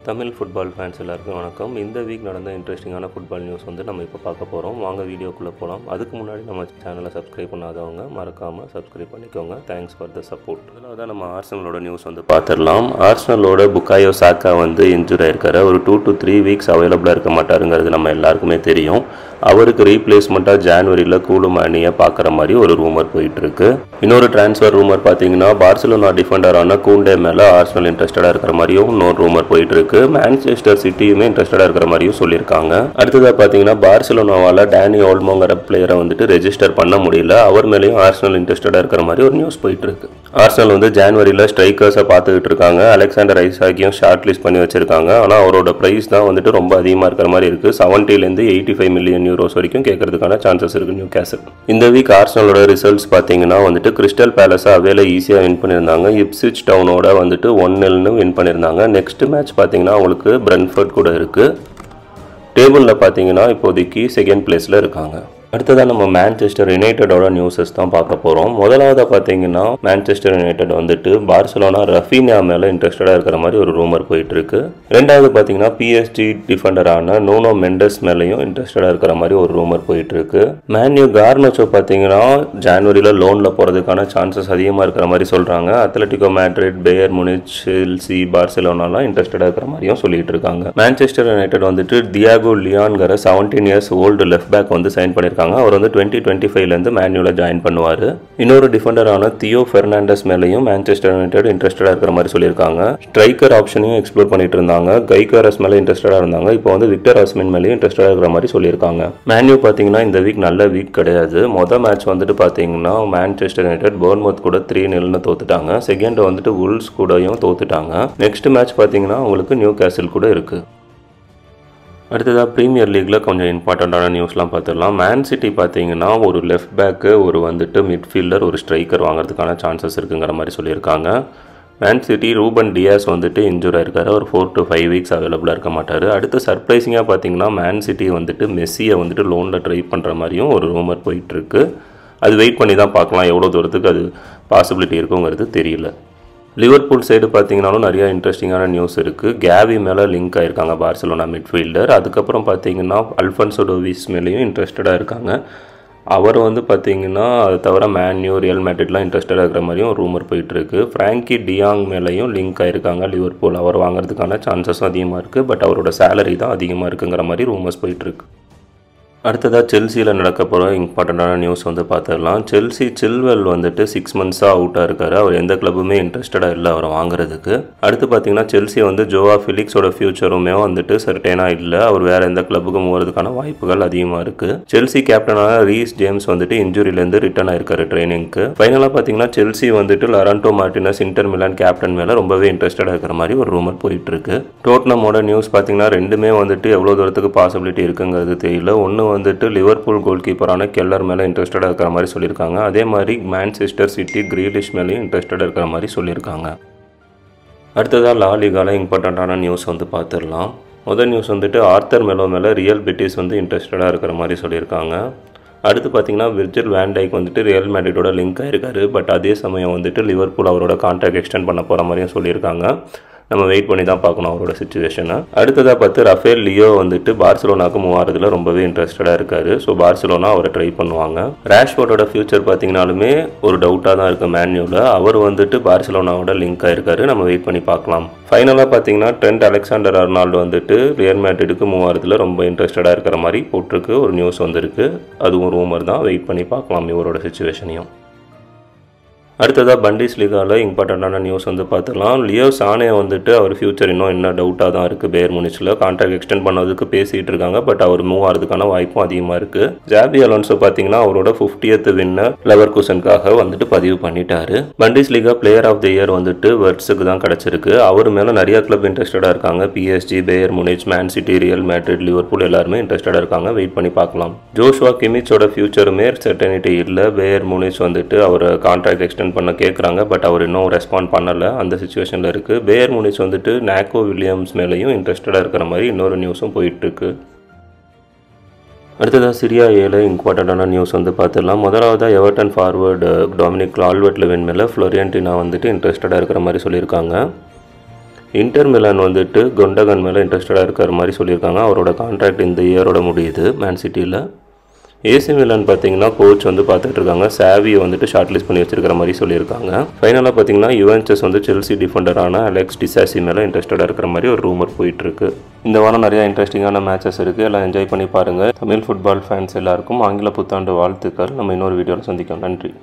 Tamil football fans எல்லாருக்கும் வணக்கம். இந்த வீக் நடந்த இன்ட்ரெஸ்டிங்கான ஃபுட்பால் நியூஸ் வந்து நம்ம இப்போ பார்க்க போகிறோம். வாங்க வீடியோக்குள்ளே போகலாம். அதுக்கு முன்னாடி நம்ம சேனலை சப்ஸ்கிரைப் பண்ணாதவங்க மறக்காமல் சப்ஸ்கிரைப் பண்ணிக்கோங்க. Thanks for the support. அதில் தான் நம்ம ஆர்சனலோட நியூஸ் வந்து பார்த்துடலாம். ஆர்சனலோட புக்காயோ சாக்கா வந்து இன்ஜூரி ஆயிருக்காரு. ஒரு 2 to 3 வீக்ஸ் அவைலபிளாக இருக்க மாட்டாருங்கிறது நம்ம எல்லாருக்குமே தெரியும். அவருக்கு ரீப்ளேஸ்மெண்ட்டாக ஜான்வரியில் கூலுமானியை பார்க்குற மாதிரி ஒரு ரூமர் போயிட்டுருக்கு. இன்னொரு டிரான்ஸ்ஃபர் ரூமர் பார்த்தீங்கன்னா பார்சிலோனா டிஃபெண்டரான கூண்டே மேலே ஆர்சனல் இன்ட்ரெஸ்டடாக இருக்கிற மாதிரியும் இன்னொரு ரூமர் போயிட்டுருக்கு. மான்செஸ்டர் சிட்டியுமே இன்ட்ரெஸ்டடாக இருக்கிற மாதிரியும் சொல்லியிருக்காங்க. அடுத்ததாக பார்த்தீங்கன்னா பார்சிலோனாவால் டேனி ஓல்மோங்கிற பிளேயரை வந்துட்டு ரெஜிஸ்டர் பண்ண முடியல. அவர் மேலேயும் ஆர்சனல் இன்ட்ரெஸ்டடாக இருக்கிற மாதிரி ஒரு நியூஸ் போயிட்டுருக்கு. ஆர்சனல் வந்து ஜான்வரியில் ஸ்ட்ரைக்கர்ஸை பார்த்துக்கிட்டு இருக்காங்க. அலெக்சாண்டர் ஐசாக்கையும் ஷார்ட் லிஸ்ட் பண்ணி வச்சிருக்காங்க. ஆனால் அவரோட ப்ரைஸ் தான் வந்துட்டு ரொம்ப அதிகமாக இருக்கிற மாதிரி இருக்குது. 70 to 85 மில்லியன் யூரோஸ் வரைக்கும் கேட்கறதுக்கான சான்சஸ் இருக்கு நியூ கேசல். இந்த வீக் ஆர்சனலோட ரிசல்ட்ஸ் பார்த்தீங்கன்னா வந்துட்டு கிறிஸ்டல் பேலஸை அவேல ஈஸியாக வின் பண்ணியிருந்தாங்க. இப்ஸ்விச் டவுனோட வந்துட்டு 1-0 வின் பண்ணியிருந்தாங்க. நெக்ஸ்ட் மேட்ச் பார்த்தீங்கன்னா அவங்களுக்கு பிரென்ஃபோர்ட் கூட இருக்குது. டேபிளில் பார்த்தீங்கன்னா இப்போதைக்கு செகண்ட் பிளேஸில் இருக்காங்க. அடுத்ததான் நம்ம மான்செஸ்டர் யுனைட்டடோட நியூஸஸ் தான் பார்க்க போகிறோம். முதலாவது பார்த்தீங்கன்னா மான்செஸ்டர் யுனைடெட் வந்துட்டு பார்சிலோனா ரஃபீனியா மேலே இன்ட்ரெஸ்டடாக இருக்கிற மாதிரி ஒரு ரூமர் போயிட்டுருக்கு. ரெண்டாவது பார்த்தீங்கன்னா PSG டிஃபெண்டரான நூனோ மெண்டஸ் மேலேயும் இன்ட்ரெஸ்டடாக இருக்கிற மாதிரி ஒரு ரூமர் போயிட்டுருக்கு. மேன்யூ கார்னச்சோ பார்த்தீங்கன்னா ஜான்வரியில் லோனில் போகிறதுக்கான சான்சஸ் அதிகமாக இருக்கிற மாதிரி சொல்கிறாங்க. Atletico Madrid, Bayern Munich, Chelsea, பார்சிலோனாலாம் இன்ட்ரெஸ்டடாக இருக்கிற மாதிரியும் சொல்லிட்டு இருக்காங்க. மான்செஸ்டர் யுனைடெட் வந்துட்டு டியாகோ லியான்கிற 17 years ஓல்டு லெஃப்ட் பேக் வந்து சைன் பண்ணியிருக்காங்க. அவர் வந்து 2025 மேன்யூல ஜாயின் பண்ணுவார். இன்னொரு டிஃபெண்டரான தியோ பெர்னாண்டஸ் மேலேயும் மான்செஸ்டர் யுனைடெட் இன்ட்ரெஸ்டடாக இருக்கிற மாதிரி சொல்லியிருக்காங்க. ஸ்ட்ரைக்கர் ஆப்ஷனையும் எக்ஸ்ப்ளோர் பண்ணிட்டு இருந்தாங்க. கைகாரஸ் மேலே இன்ட்ரெஸ்டடாக இருந்தாங்க. இப்போ வந்து விக்டர் ஆஸ்மின் மேலேயும் இன்ட்ரெஸ்டடாக இருக்கிற மாதிரி சொல்லியிருக்காங்க. மேன்யூ பார்த்தீங்கன்னா இந்த வீக் நல்ல வீக் கிடையாது. மொதல் மேட்ச் வந்துட்டு பார்த்தீங்கன்னா மான்செஸ்டர் யுனைடெட் போர்ன்மவுத் கூட 3-0 தோத்துட்டாங்க. செகண்ட் வந்துட்டு வுல்ஸ் கூடயும் தோத்துட்டாங்க. நெக்ஸ்ட் மேட்ச் பார்த்தீங்கன்னா உங்களுக்கு நியூ கேசல் கூட இருக்குது. அடுத்ததாக ப்ரீமியர் லீக்கில் கொஞ்சம் இம்பார்ட்டண்ட்டான நியூஸ்லாம் பார்த்துடலாம். மேன் சிட்டி பார்த்தீங்கன்னா ஒரு லெஃப்ட் பேக்கு, ஒரு வந்துட்டு மிட்ஃபீல்டர், ஒரு ஸ்ட்ரைக்கர் வாங்குறதுக்கான சான்சஸ் இருக்குங்கிற மாதிரி சொல்லியிருக்காங்க. மேன் சிட்டி ரூபன் டியாஸ் வந்துட்டு இன்ஜூர் ஆயிருக்காரு. ஒரு 4 to 5 வீக்ஸ் அவைலபிளாக இருக்க மாட்டார். அடுத்து சர்ப்ரைசிங்காக பார்த்தீங்கன்னா மேன் சிட்டி வந்துட்டு மெஸ்ஸியை வந்துட்டு லோனில் ட்ரை பண்ணுற மாதிரியும் ஒரு ரூமர் போயிட்டுருக்கு. அது வெயிட் பண்ணி தான் பார்க்கலாம் எவ்வளோ தூரத்துக்கு அது பாசிபிலிட்டி இருக்குங்கிறது தெரியல. லிவர்பூல் சைடு பார்த்தீங்கன்னாலும் நிறையா இன்ட்ரெஸ்டிங்கான நியூஸ் இருக்குது. கேவி மேலே லிங்க் ஆகிருக்காங்க பார்சிலோனா மிட்ஃபீல்டர். அதுக்கப்புறம் பார்த்தீங்கன்னா அல்ஃபன்சோ டேவிஸ் மேலேயும் இன்ட்ரெஸ்டடாக இருக்காங்க. அவர் வந்து பார்த்தீங்கன்னா அது தவிர மேன்யூ, ரியல் மேட்ரிட்லாம் இன்ட்ரெஸ்டடாக இருக்கிற மாதிரியும் ஒரு ரூமர் போயிட்டுருக்கு. ஃப்ராங்கி டியாங் மேலேயும் லிங்க் ஆகிருக்காங்க லிவர்பூல். அவர் வாங்குறதுக்கான சான்சஸும் அதிகமாக இருக்குது. பட் அவரோட சேலரி தான் அதிகமாக இருக்குங்கிற மாதிரி ரூமர்ஸ் போயிட்டுருக்கு. அடுத்ததாக செல்சியில் நடக்க போகிற இம்பார்ட்டண்ட்டான நியூஸ் வந்து பார்த்துடலாம். செல்சி சில்வெல் வந்துட்டு 6 months அவுட்டாக இருக்கார். அவர் எந்த கிளப்புமே இன்ட்ரெஸ்டடாக இல்லை அவரை வாங்குறதுக்கு. அடுத்து பார்த்தீங்கன்னா செல்சி வந்து ஜோவா ஃபிலிக்ஸோட ஃபியூச்சருமே வந்துட்டு சர்டேனாக இல்லை. அவர் வேறு எந்த கிளப்புக்கும் போகிறதுக்கான வாய்ப்புகள் அதிகமாக இருக்குது. செல்சி கேப்டனான ரீஸ் ஜேம்ஸ் வந்துட்டு இன்ஜுரியிலேருந்து ரிட்டர்ன் ஆயிருக்காரு ட்ரைனிங்க்கு. ஃபைனலாக பார்த்தீங்கன்னா செல்சி வந்துட்டு லராண்டோ மார்டினஸ் இன்டர் மிலான் கேப்டன் மேலே ரொம்பவே இன்ட்ரெஸ்டடாக இருக்கிற மாதிரி ஒரு ரூமர் போயிட்டுருக்கு. டோட்னமோட நியூஸ் பார்த்தீங்கன்னா ரெண்டுமே வந்துட்டு எவ்வளோ தூரத்துக்கு பாசிபிலிட்டி இருக்குங்கிறது தெரியல. ஒன்று வந்துட்டு லிவர்பூல் கோல் கீப்பரான கெல்லர் மேலே இன்ட்ரெஸ்டடாக இருக்கிற மாதிரி சொல்லியிருக்காங்க. அதே மாதிரி மான்செஸ்டர் சிட்டி கிரீலிஷ் மேலேயும் இன்ட்ரெஸ்டடாக இருக்கிற மாதிரி சொல்லியிருக்காங்க. அடுத்ததாக லா லீகால இம்பார்ட்டண்ட்டான நியூஸ் வந்து பார்த்துடலாம். முதல் நியூஸ் வந்துட்டு ஆர்த்தர் மெலோ மேலே ரியல் பெட்டிஸ் வந்து இன்ட்ரெஸ்டடாக இருக்கிற மாதிரி சொல்லியிருக்காங்க. அடுத்து பார்த்தீங்கன்னா விர்ஜில் வேன் டைக் வந்துட்டு ரியல் மேட்ரிடோட லிங்க் ஆயிருக்காரு. பட் அதே சமயம் வந்துட்டு லிவர்பூல் அவரோட கான்ட்ராக்ட் எக்ஸ்டெண்ட் பண்ண போகிற மாதிரியும் சொல்லியிருக்காங்க. நம்ம வெயிட் பண்ணி தான் பார்க்கணும் அவரோட சிச்சுவேஷனை. அடுத்ததாக பார்த்து ரஃபேல் லியோ வந்துட்டு பார்சிலோனாக்கு மூவாறதுல ரொம்பவே இன்ட்ரெஸ்டடாக இருக்காரு. ஸோ பார்சிலோனா அவரை ட்ரை பண்ணுவாங்க. ராஷ்ஃபோர்டோட ஃபியூச்சர் பார்த்தீங்கன்னாலுமே ஒரு டவுட்டாக தான் இருக்குது மேன்யூவில். அவர் வந்துட்டு பார்சிலோனாவோட லிங்க் ஆயிருக்காரு. நம்ம வெயிட் பண்ணி பார்க்கலாம். ஃபைனலாக பார்த்தீங்கன்னா ட்ரெண்ட் அலெக்சாண்டர் ஆர்னால்டு வந்துட்டு ரியல் மேட்ரிடுக்கு மூவாறதுல ரொம்ப இன்ட்ரெஸ்டடாக இருக்கிற மாதிரி போட்டிருக்கு ஒரு நியூஸ் வந்திருக்கு. அதுவும் ரூமர் தான். வெயிட் பண்ணி பார்க்கலாம் இவரோட சிச்சுவேஷனையும். அடுத்ததாக பண்டிஸ் லீகாவில் இம்பார்ட்டண்ட்டான நியூஸ் வந்து பார்த்துக்கலாம். லியோ சானே வந்துட்டு அவர் ஃபியூச்சர் இன்னும் என்ன டவுட்டாக தான் இருக்குது. பேயர் முனிச்சில் கான்ட்ராக்ட் எக்ஸ்டெண்ட் பண்ணதுக்கு பேசிகிட்டு இருக்காங்க. பட் அவர் மூவ் ஆகிறதுக்கான வாய்ப்பும் அதிகமாக இருக்குது. ஜாபி அலோன்சோ பார்த்தீங்கன்னா அவரோட 50th வின்னர் லெவர்குசனுக்காக வந்துட்டு பதிவு பண்ணிட்டாரு. Bundesliga player of the year வந்துட்டு வெர்ட்ஸுக்கு தான் கிடச்சிருக்கு. அவர் மேலே நிறைய கிளப் இன்ட்ரெஸ்டடாக இருக்காங்க. PSG, Bayern Munich, Man City, Real Madrid, Liverpool எல்லாருமே இன்ட்ரெஸ்டடாக இருக்காங்க. வெயிட் பண்ணி பார்க்கலாம். ஜோஷுவா கிமிச்சோட ஃபியூச்சருமே சர்டனிட்டி இல்லை. பேயர் முனிச் வந்துட்டு அவர் கான்ட்ராக்ட் எக்ஸ்டெண்ட் பண்ண கேட்குறாங்க. பட் அவர் இன்னும் ரெஸ்பாண்ட் பண்ணலை. அந்த சிச்சுவேஷனில் இருக்குது. பேயர் முனிச் வந்துட்டு நாக்கோ வில்லியம்ஸ் மேலேயும் இன்ட்ரெஸ்டடாக இருக்கிற மாதிரி இன்னொரு நியூஸும் போயிட்டுருக்கு. அடுத்ததாக சிரியா ஏல இம்பார்ட்டண்ட்டான நியூஸ் வந்து பார்த்துடலாம். முதலாவதாக எவர்டன் ஃபார்வர்டு டொமினிக் கால்வர்ட் லெவின் மேலே ஃப்ளோரியன்டினா வந்துட்டு இன்ட்ரெஸ்டடாக இருக்கிற மாதிரி சொல்லியிருக்காங்க. இன்டர் மிலான் வந்துட்டு குண்டோகன் மேலே இன்ட்ரெஸ்டடாக இருக்கிற மாதிரி சொல்லியிருக்காங்க. அவரோட கான்ட்ராக்ட் இந்த இயரோட முடியுது மேன் சிட்டியில். ஏசி மிலான் பார்த்தீங்கன்னா கோச் வந்து பார்த்துட்டு இருக்காங்க. சாவியை வந்துட்டு ஷார்ட் லிஸ்ட் பண்ணி வச்சிருக்கிற மாதிரி சொல்லியிருக்காங்க. ஃபைனலாக பார்த்தீங்கன்னா யுவென்டஸ் வந்து செல்சி டிஃபெண்டரான அலெக்ஸ் டிசாசி மேலே இன்ட்ரெஸ்டடாக இருக்கிற மாதிரி ஒரு ரூமர் போயிட்டுருக்கு. இந்த வாரம் நிறையா இன்ட்ரெஸ்டிங்கான மேட்சஸ் இருக்குது. எல்லாம் என்ஜாய் பண்ணி பாருங்கள். தமிழ் ஃபுட்பால் ஃபேன்ஸ் எல்லாருக்கும் ஆங்கில புத்தாண்டு வாழ்த்துக்கள். நம்ம இன்னொரு வீடியோவில் சந்திக்கலாம். நன்றி.